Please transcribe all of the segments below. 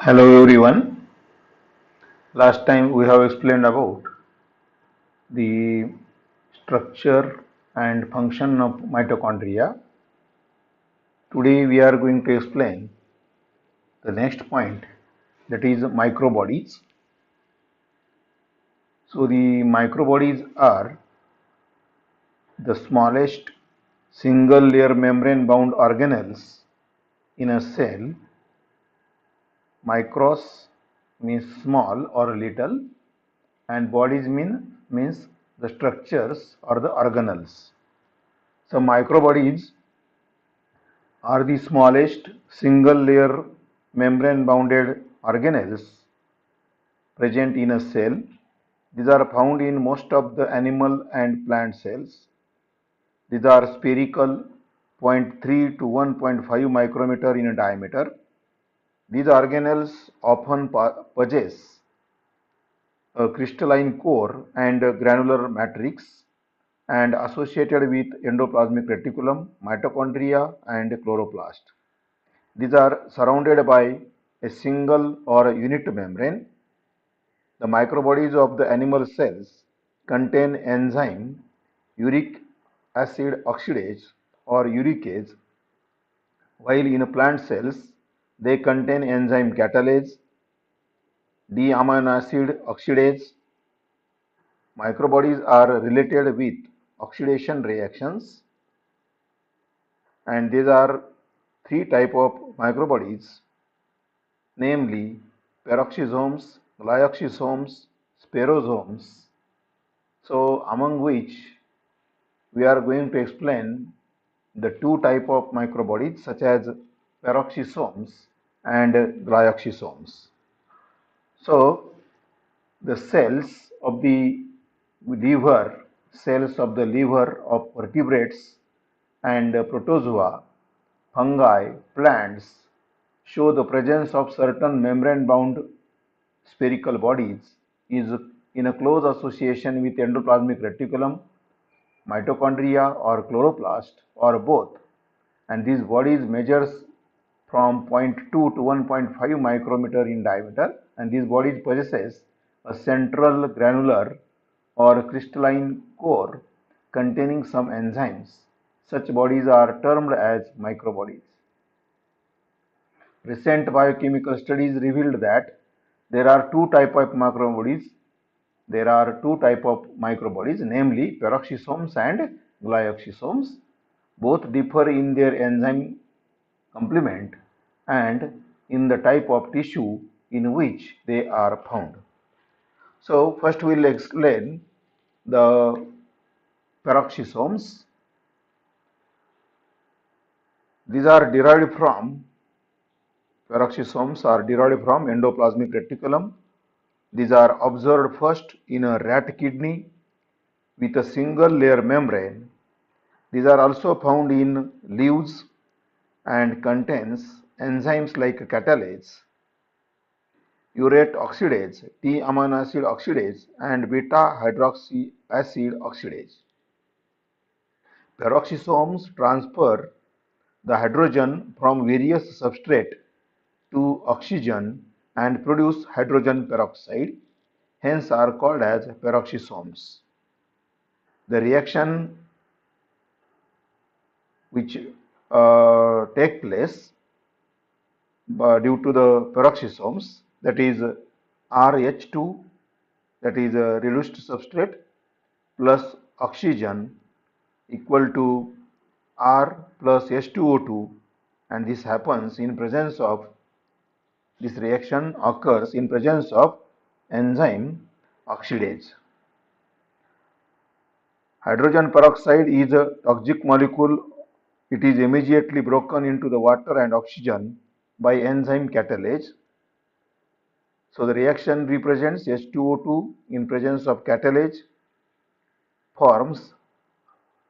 Hello everyone. Last time we have explained about the structure and function of mitochondria. Today we are going to explain the next point, that is microbodies. So the microbodies are the smallest single layer membrane bound organelles in a cell. Micros means small or little, and bodies means the structures or the organelles. So microbodies are the smallest single layer membrane bounded organelles present in a cell. These are found in most of the animal and plant cells. These are spherical, 0.3 to 1.5 micrometer in diameter. These organelles often possess a crystalline core and a granular matrix and associated with endoplasmic reticulum, mitochondria and chloroplast. These are surrounded by a single or a unit membrane. The microbodies of the animal cells contain enzyme uric acid oxidase or uricase, while in plant cells they contain enzyme catalase, D-amino acid oxidase. Microbodies are related with oxidation reactions, and these are three type of microbodies, namely peroxisomes, glyoxysomes, sperosomes. So among which we are going to explain the two type of microbodies such as peroxisomes and glyoxysomes. So the cells of the liver of vertebrates and protozoa, fungi, plants show the presence of certain membrane-bound spherical bodies is in a close association with endoplasmic reticulum, mitochondria or chloroplast or both, and these bodies measures from 0.2 to 1.5 micrometer in diameter, and these bodies possesses a central granular or crystalline core containing some enzymes. Such bodies are termed as microbodies. Recent biochemical studies revealed that there are two types of microbodies. Namely peroxisomes and glyoxysomes. Both differ in their enzyme complement and in the type of tissue in which they are found. So first we will explain the peroxisomes. These are derived from Peroxisomes are derived from endoplasmic reticulum. These are observed first in a rat kidney with a single layer membrane. These are also found in leaves and contains enzymes like catalase, urate oxidase, T-amino acid oxidase, and beta hydroxy acid oxidase. Peroxisomes transfer the hydrogen from various substrate to oxygen and produce hydrogen peroxide, hence are called as peroxisomes. The reaction which take place due to the peroxisomes, that is RH2, that is a reduced substrate, plus oxygen equal to R plus H2O2, and this reaction occurs in presence of enzyme oxidase. Hydrogen peroxide is a toxic molecule. It is immediately broken into the water and oxygen by enzyme catalase. So the reaction represents H2O2 in presence of catalase forms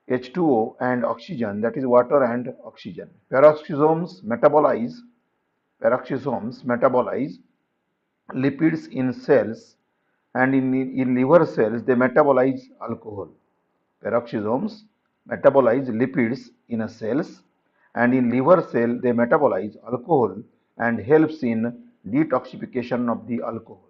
H2O and oxygen, that is water and oxygen. Peroxisomes metabolize lipids in cells, and in liver cells they metabolize alcohol. Peroxisomes metabolize lipids in cells, and in liver cell they metabolize alcohol and helps in detoxification of the alcohol.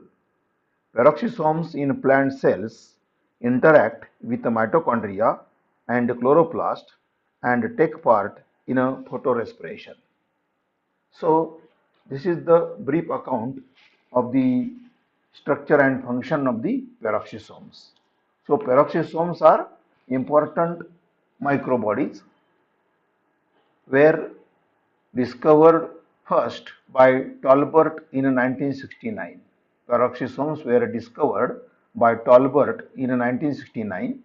Peroxisomes in plant cells interact with the mitochondria and chloroplast and take part in a photorespiration. So, this is the brief account of the structure and function of the peroxisomes. So, peroxisomes are important microbodies were discovered first by Tolbert in 1969. Peroxisomes were discovered by Tolbert in 1969.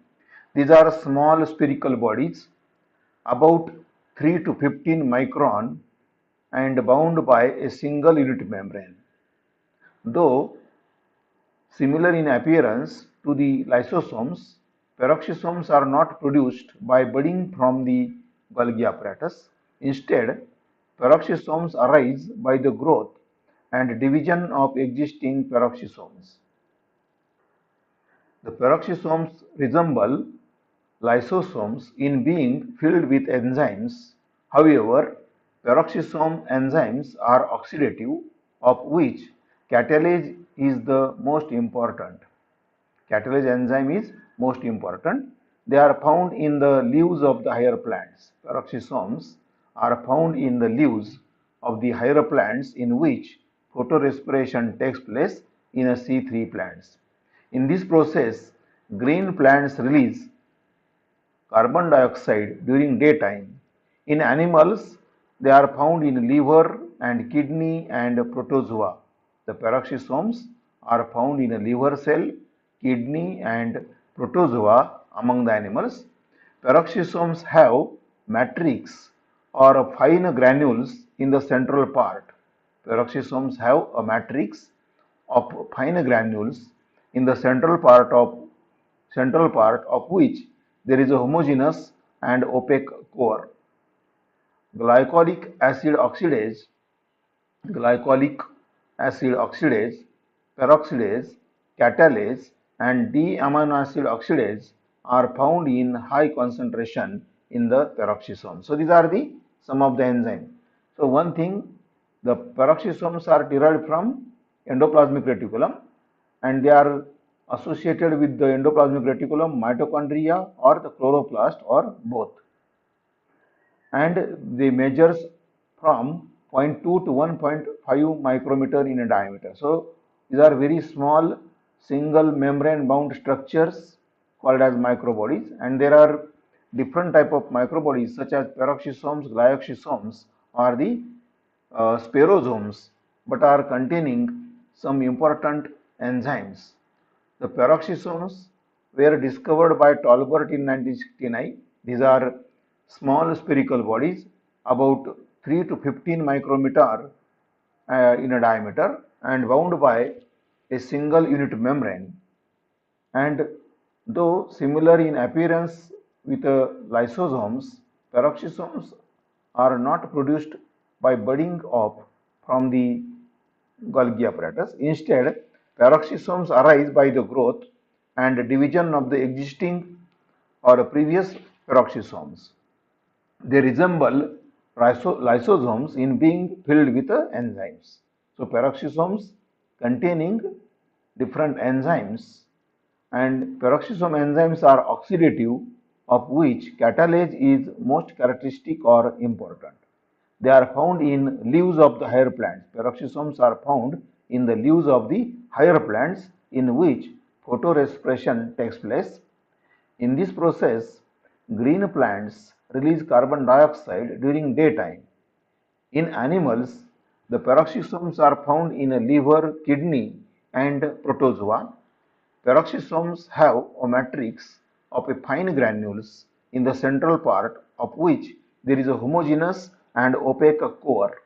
These are small spherical bodies about 3 to 15 micron and bound by a single unit membrane. Though similar in appearance to the lysosomes, peroxisomes are not produced by budding from the Golgi apparatus. Instead, peroxisomes arise by the growth and division of existing peroxisomes. The peroxisomes resemble lysosomes in being filled with enzymes. However, peroxisome enzymes are oxidative, of which catalase is the most important. Catalase enzyme is most important. They are found in the leaves of the higher plants. Peroxisomes are found in the leaves of the higher plants in which photorespiration takes place in a C3 plants. In this process, green plants release carbon dioxide during daytime. In animals, they are found in liver and kidney and protozoa. The peroxisomes are found in a liver cell, kidney and protozoa among the animals. Peroxisomes have matrix or fine granules in the central part. Peroxisomes have a matrix of fine granules in the central part of which there is a homogeneous and opaque core. Glycolic acid oxidase, glycolic acid oxidase, peroxidase, catalase, and D-amino acid oxidase are found in high concentration in the peroxisome. So these are the some of the enzymes. So one thing, the peroxisomes are derived from endoplasmic reticulum and they are associated with the endoplasmic reticulum, mitochondria or the chloroplast or both. And they measures from 0.2 to 1.5 micrometer in diameter. So these are very small single membrane bound structures called as microbodies, and there are different type of microbodies such as peroxisomes, glyoxisomes or the sperosomes, but are containing some important enzymes. The peroxisomes were discovered by Tolbert in 1969. These are small spherical bodies about 3 to 15 micrometer in a diameter and bound by a single unit membrane. And though similar in appearance with lysosomes, peroxisomes are not produced by budding off from the Golgi apparatus. Instead, peroxisomes arise by the growth and division of the existing or previous peroxisomes. They resemble lysosomes in being filled with enzymes. So, peroxisomes containing different enzymes, and peroxisome enzymes are oxidative, of which catalase is most characteristic or important. They are found in leaves of the higher plants. Peroxisomes are found in the leaves of the higher plants in which photorespiration takes place. In this process, green plants release carbon dioxide during daytime. In animals, the peroxisomes are found in a liver, kidney, and protozoa. Peroxisomes have a matrix of a fine granules in the central part of which there is a homogeneous and opaque core.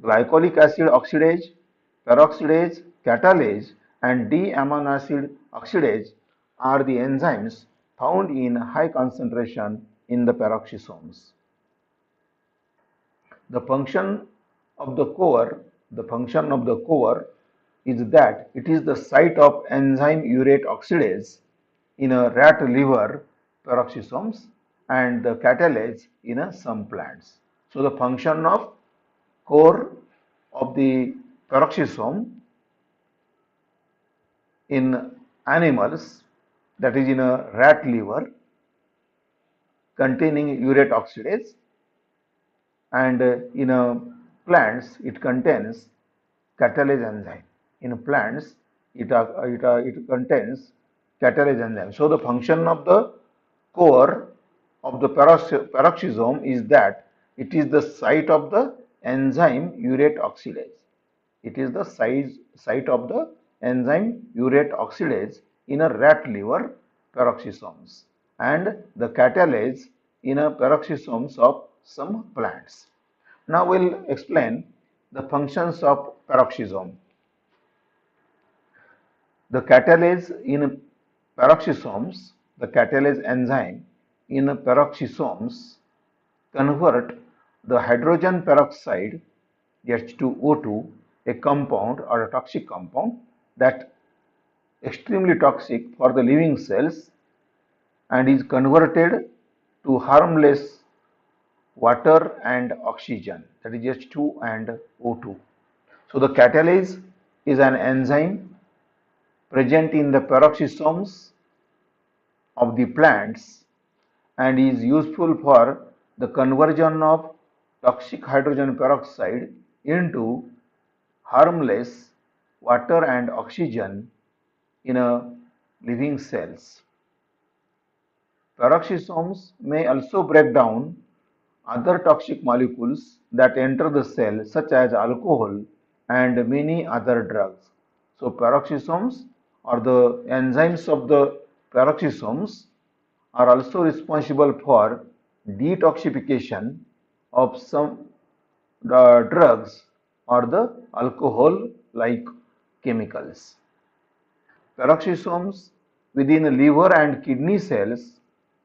Glycolic acid oxidase, peroxidase, catalase, and D-amino acid oxidase are the enzymes found in high concentration in the peroxisomes. The function of the core, is that it is the site of enzyme urate oxidase in a rat liver peroxisomes and the catalase in some plants. So the function of core of the peroxisome in animals, that is in a rat liver containing urate oxidase, and in plants it contains catalase enzyme. In plants it contains catalase enzyme. So the function of the core of the peroxisome is that it is the site of the enzyme urate oxidase. It is the site of the enzyme urate oxidase in a rat liver peroxisomes, and the catalase in a peroxisomes of some plants. Now we'll explain the functions of peroxisome. The catalase in peroxisomes, the catalase enzyme in peroxisomes convert the hydrogen peroxide H2O2, a compound or a toxic compound that extremely toxic for the living cells, and is converted to harmless water and oxygen, that is H2 and O2. So the catalase is an enzyme present in the peroxisomes of the plants and is useful for the conversion of toxic hydrogen peroxide into harmless water and oxygen in a living cells. Peroxisomes may also break down other toxic molecules that enter the cell, such as alcohol and many other drugs. So peroxisomes, or the enzymes of the peroxisomes, are also responsible for detoxification of some drugs or the alcohol like chemicals. Peroxisomes within liver and kidney cells,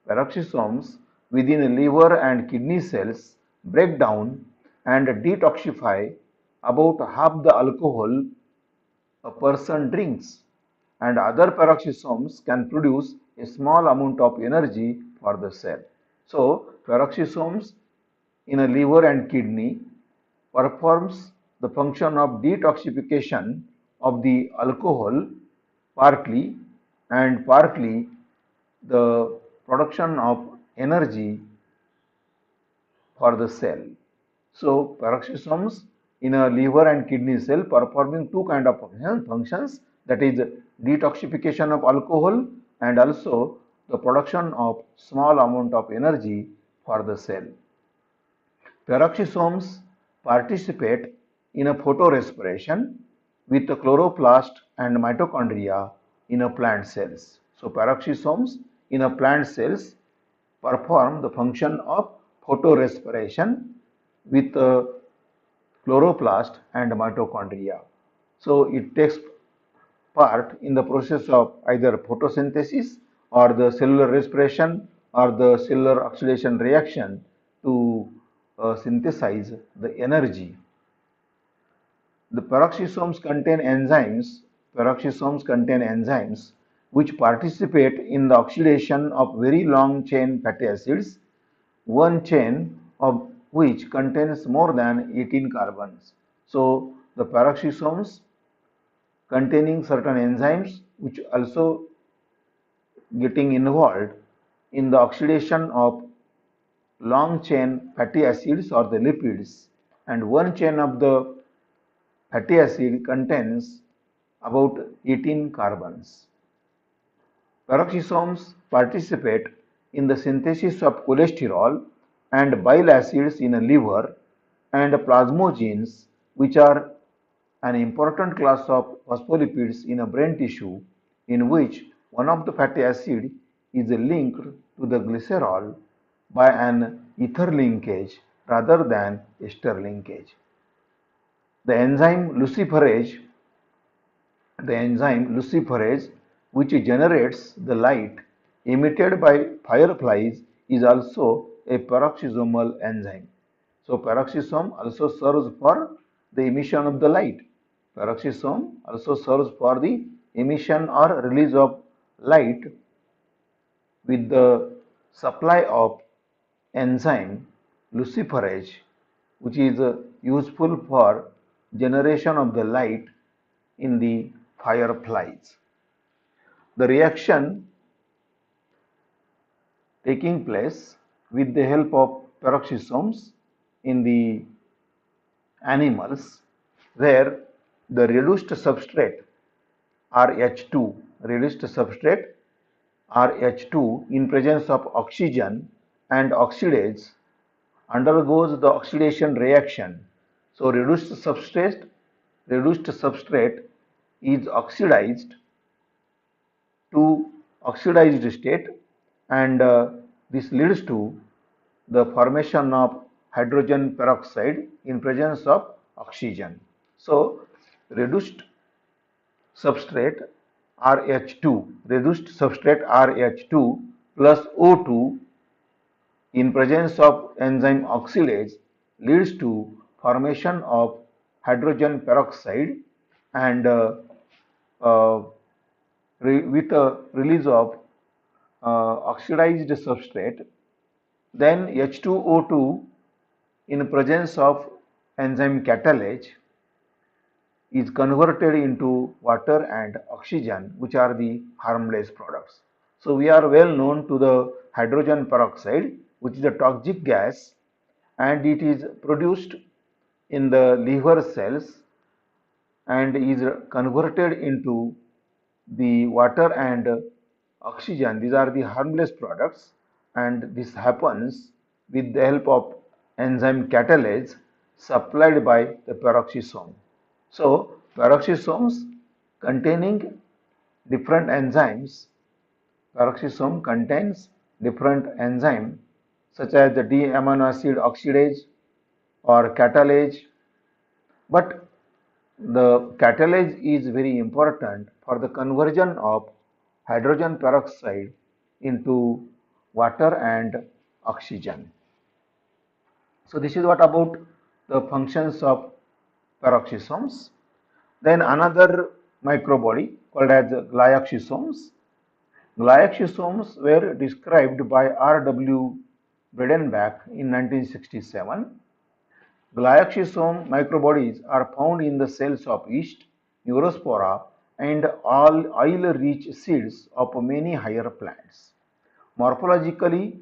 peroxisomes within liver and kidney cells break down and detoxify about half the alcohol a person drinks, and other peroxisomes can produce a small amount of energy for the cell. So, peroxisomes in a liver and kidney performs the function of detoxification of the alcohol partly, and partly the production of energy for the cell. So peroxisomes in a liver and kidney cell performing two kind of functions, that is detoxification of alcohol and also the production of small amount of energy for the cell. Peroxisomes participate in a photorespiration with the chloroplast and mitochondria in a plant cells. So peroxisomes in a plant cells perform the function of photorespiration with chloroplast and mitochondria. So it takes part in the process of either photosynthesis or the cellular respiration or the cellular oxidation reaction to synthesize the energy. The peroxisomes contain enzymes which participate in the oxidation of very long chain fatty acids, one chain of which contains more than 18 carbons. So the peroxisomes containing certain enzymes which also getting involved in the oxidation of long chain fatty acids or the lipids, and one chain of the fatty acid contains about 18 carbons. Peroxisomes participate in the synthesis of cholesterol and bile acids in a liver, and plasmogenes, which are an important class of phospholipids in a brain tissue, in which one of the fatty acid is linked to the glycerol by an ether linkage rather than ester linkage. The enzyme luciferase, which generates the light emitted by fireflies, is also a peroxisomal enzyme. So peroxisome also serves for the emission of the light. Peroxisome also serves for the emission or release of light with the supply of enzyme luciferase, which is useful for generation of the light in the fireflies. The reaction taking place with the help of peroxisomes in the animals, where the reduced substrate RH2, in presence of oxygen and oxidase undergoes the oxidation reaction. So reduced substrate is oxidized to oxidized state, and this leads to the formation of hydrogen peroxide in presence of oxygen. So reduced substrate RH2 plus O2 in presence of enzyme oxidase leads to formation of hydrogen peroxide, and uh, with a release of oxidized substrate, then H2O2 in presence of enzyme catalase is converted into water and oxygen, which are the harmless products. So we are well known to the hydrogen peroxide, which is a toxic gas, and it is produced in the liver cells and is converted into the water and oxygen. These are the harmless products, and this happens with the help of enzyme catalase supplied by the peroxisome. So peroxisomes containing different enzymes, peroxisome contains different enzymes such as the D-amino acid oxidase or catalase, but the catalase is very important for the conversion of hydrogen peroxide into water and oxygen. So this is what about the functions of peroxisomes. Then another microbody called as glyoxysomes. Glyoxysomes were described by R.W. Bredenbach in 1967. Glyoxysome microbodies are found in the cells of yeast, neurospora, and all oil-rich seeds of many higher plants. Morphologically,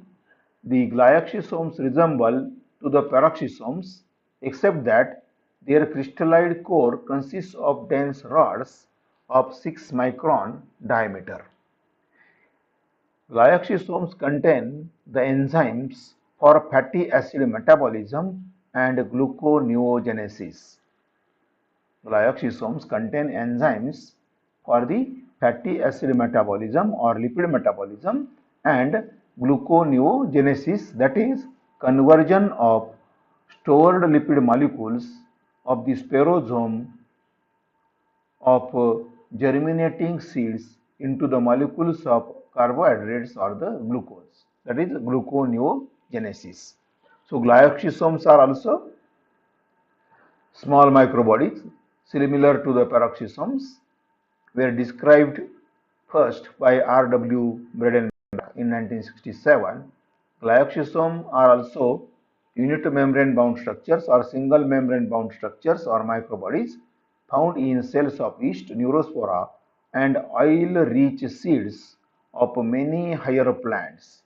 the glyoxysomes resemble to the peroxisomes, except that their crystallite core consists of dense rods of 6 micron diameter. Glyoxysomes contain the enzymes for fatty acid metabolism and gluconeogenesis. Glyoxysomes contain enzymes for the fatty acid metabolism or lipid metabolism and gluconeogenesis, that is conversion of stored lipid molecules of the spherosome of germinating seeds into the molecules of carbohydrates or the glucose, that is gluconeogenesis. So glyoxysomes are also small microbodies similar to the peroxisomes, were described first by R.W. Bredenbach in 1967. Glyoxysomes are also unit membrane bound structures or single membrane bound structures or microbodies found in cells of yeast, neurospora, and oil-rich seeds of many higher plants.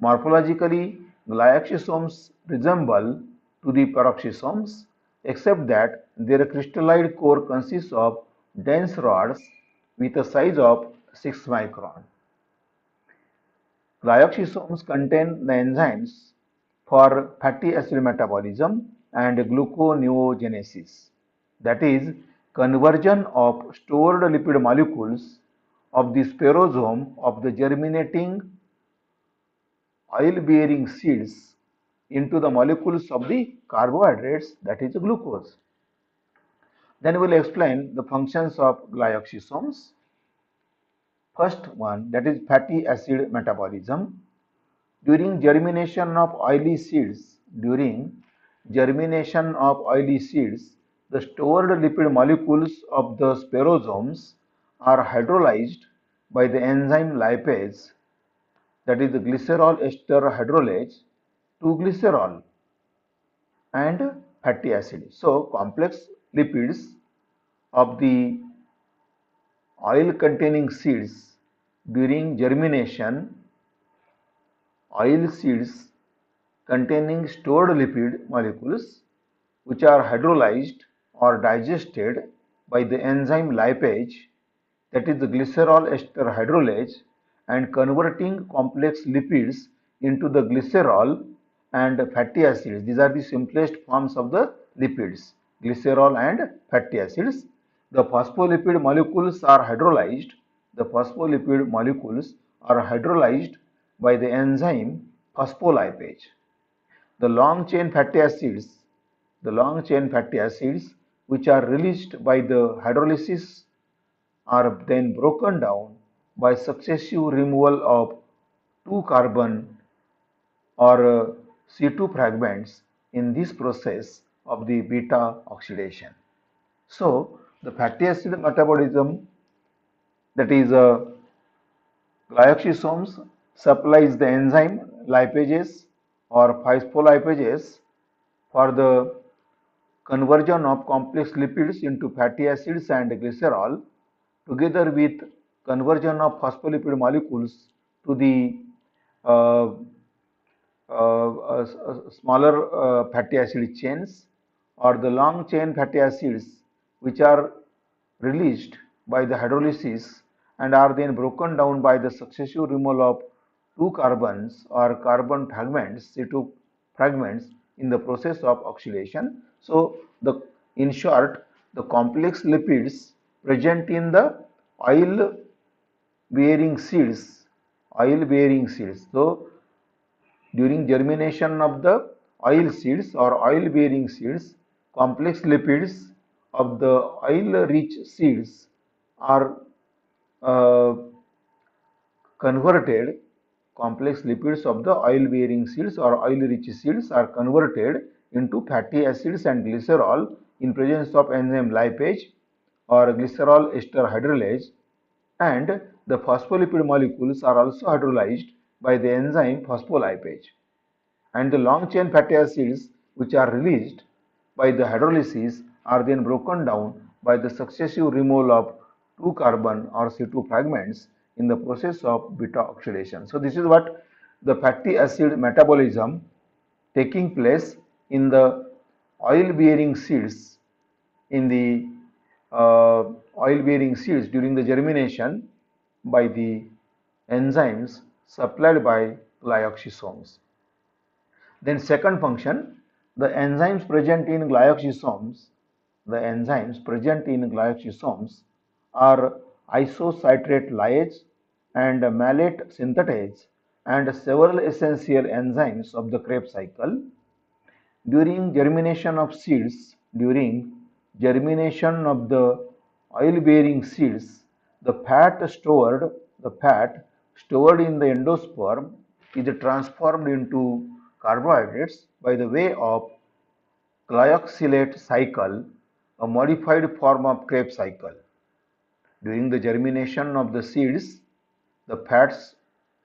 Morphologically, glyoxysomes resemble to the peroxisomes, except that their crystallite core consists of dense rods with a size of 6 micron. Glyoxysomes contain the enzymes for fatty acid metabolism and gluconeogenesis, that is, conversion of stored lipid molecules of the spherosome of the germinating oil-bearing seeds into the molecules of the carbohydrates, that is glucose. Then we will explain the functions of glyoxysomes. First one, that is fatty acid metabolism. During germination of oily seeds, the stored lipid molecules of the sperosomes are hydrolyzed by the enzyme lipase, that is the glycerol ester hydrolase, to glycerol and fatty acid. So complex lipids of the oil containing seeds during germination. Oil seeds containing stored lipid molecules which are hydrolyzed or digested by the enzyme lipase, that is the glycerol ester hydrolase, and converting complex lipids into the glycerol and fatty acids. These are the simplest forms of the lipids, glycerol and fatty acids. The phospholipid molecules are hydrolyzed. The phospholipid molecules are hydrolyzed by the enzyme phospholipase. The long chain fatty acids, which are released by the hydrolysis are then broken down by successive removal of 2 carbon or C2 fragments in this process of the beta oxidation. So, the fatty acid metabolism, that is glyoxysomes, supplies the enzyme lipases or phospholipases for the conversion of complex lipids into fatty acids and glycerol, together with conversion of phospholipid molecules to the uh, smaller fatty acid chains, or the long chain fatty acids which are released by the hydrolysis and are then broken down by the successive removal of 2 carbons or carbon fragments, C2 fragments, in the process of oxidation. So, in short, the complex lipids present in the oil bearing seeds, So, during germination of the oil seeds or oil bearing seeds, complex lipids of the oil rich seeds are uh, converted. Complex lipids of the oil bearing seeds or oil rich seeds are converted into fatty acids and glycerol in presence of enzyme lipase or glycerol ester hydrolase, and the phospholipid molecules are also hydrolyzed by the enzyme phospholipase, and the long chain fatty acids which are released by the hydrolysis are then broken down by the successive removal of 2 carbon or C2 fragments in the process of beta oxidation. So, this is what the fatty acid metabolism taking place in the oil bearing seeds, in the oil bearing seeds during the germination by the enzymes supplied by glyoxysomes. Then second function, the enzymes present in glyoxysomes, are isocitrate lyase and malate synthetase and several essential enzymes of the Krebs cycle. During germination of the oil-bearing seeds, the fat stored in the endosperm is transformed into carbohydrates by the way of glyoxylate cycle, a modified form of Krebs cycle. During the germination of the seeds, the fats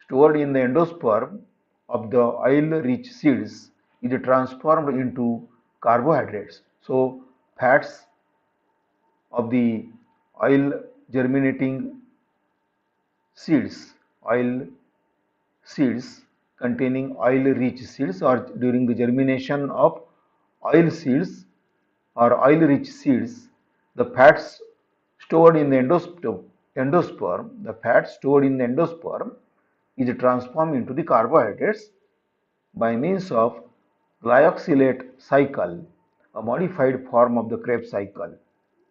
stored in the endosperm of the oil-rich seeds is transformed into carbohydrates. So, fats of the oil germinating seeds, oil seeds containing oil-rich seeds, or during the germination of oil seeds or oil-rich seeds, the fats stored in the endosperm is transformed into the carbohydrates by means of glyoxylate cycle, a modified form of the Krebs cycle.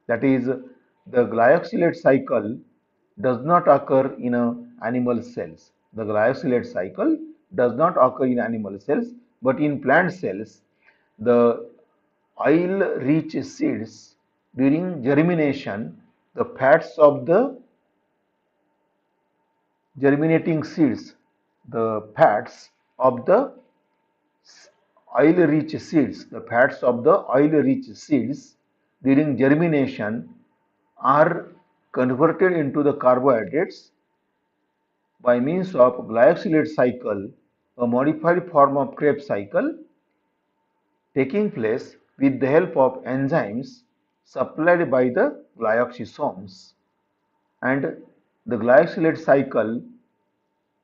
That is, the glyoxylate cycle does not occur in animal cells. The glyoxylate cycle does not occur in animal cells, but in plant cells, the oil-rich seeds during germination, the fats of the germinating seeds, the fats of the oil-rich seeds during germination are converted into the carbohydrates by means of glyoxylate cycle, a modified form of Krebs cycle taking place with the help of enzymes supplied by the glyoxysomes, and the glycosylate cycle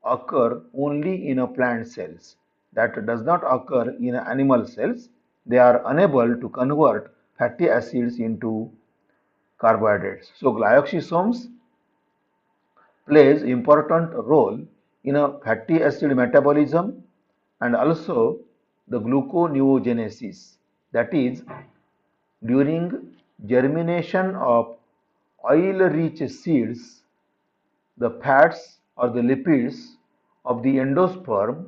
occur only in a plant cells. That does not occur in animal cells. They are unable to convert fatty acids into carbohydrates. So glyoxysomes plays important role in a fatty acid metabolism and also the gluconeogenesis. That is, during germination of oil-rich seeds, the fats or the lipids of the endosperm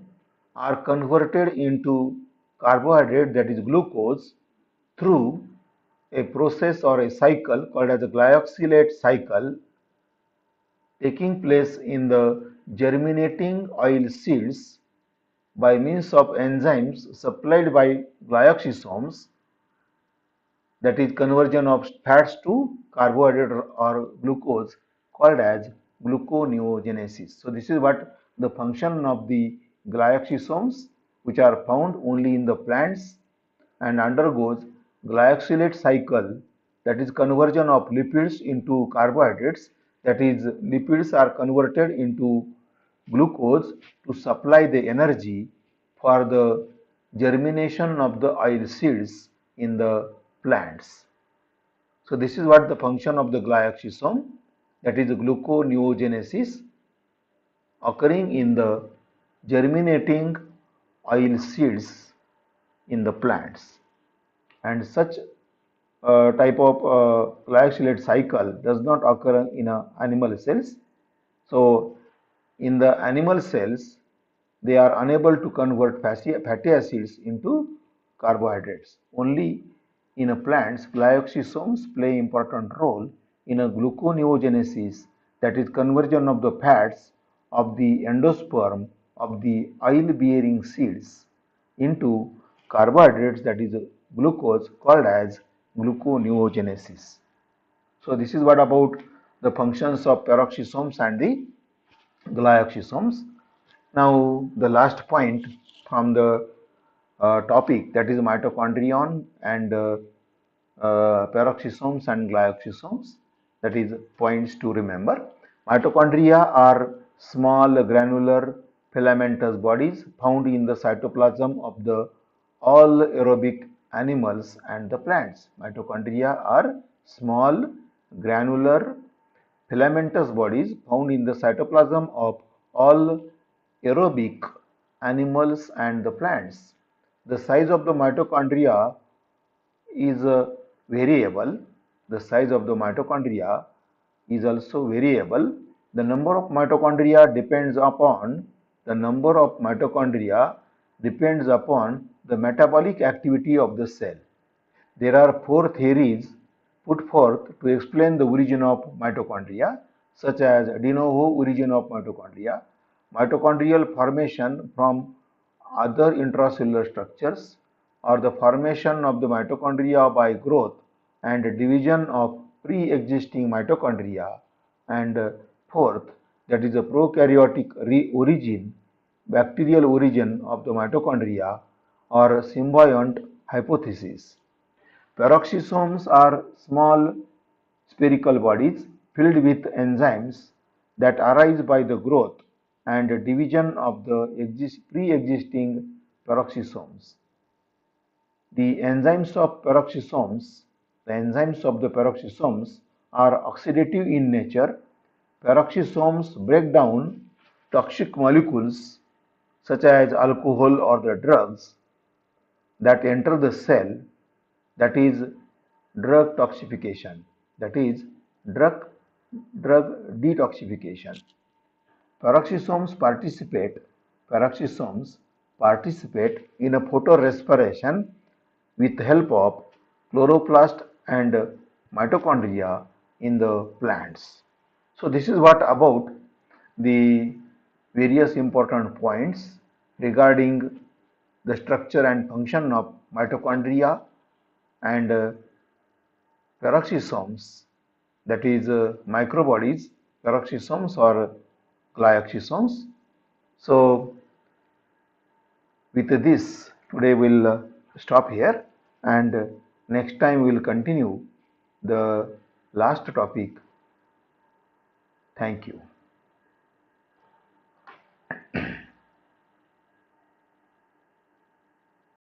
are converted into carbohydrate, that is glucose, through a process or a cycle called as the glyoxylate cycle taking place in the germinating oil seeds by means of enzymes supplied by glyoxysomes, that is conversion of fats to carbohydrate or glucose, called as gluconeogenesis. So this is what the function of the glyoxysomes, which are found only in the plants and undergoes glyoxylate cycle, that is conversion of lipids into carbohydrates, that is lipids are converted into glucose to supply the energy for the germination of the oil seeds in the plants. So this is what the function of the glyoxysome, that is gluconeogenesis, occurring in the germinating oil seeds in the plants. And such type of glycosylate cycle does not occur in animal cells. So in the animal cells, they are unable to convert fatty acids into carbohydrates. Only in a plants, glyoxysomes play important role in a gluconeogenesis, that is conversion of the fats of the endosperm of the oil-bearing seeds into carbohydrates, that is glucose, called as gluconeogenesis. So this is what about the functions of peroxisomes and the glyoxysomes. Now the last point from the topic, that is mitochondrion and peroxisomes and glyoxysomes, that is points to remember. Mitochondria are small granular filamentous bodies found in the cytoplasm of the all aerobic animals and the plants. Mitochondria are small granular filamentous bodies found in the cytoplasm of all aerobic animals and the plants. The size of the mitochondria is variable. The size of the mitochondria is also variable. The number of mitochondria depends upon the metabolic activity of the cell. There are four theories put forth to explain the origin of mitochondria, such as de novo origin of mitochondria, mitochondrial formation from other intracellular structures, or the formation of the mitochondria by growth and division of pre-existing mitochondria, and fourth, that is a prokaryotic origin, bacterial origin of the mitochondria, or symbiont hypothesis. Peroxisomes are small spherical bodies filled with enzymes that arise by the growth and division of the pre-existing peroxisomes. The enzymes of the peroxisomes are oxidative in nature. Peroxisomes break down toxic molecules such as alcohol or the drugs that enter the cell, that is drug toxification, that is drug detoxification. Peroxisomes participate in a photorespiration with help of chloroplast and mitochondria in the plants. So this is what about the various important points regarding the structure and function of mitochondria and peroxisomes, that is microbodies, peroxisomes or glyoxysomes. So with this, today we'll stop here, and next time we'll continue the last topic. Thank you.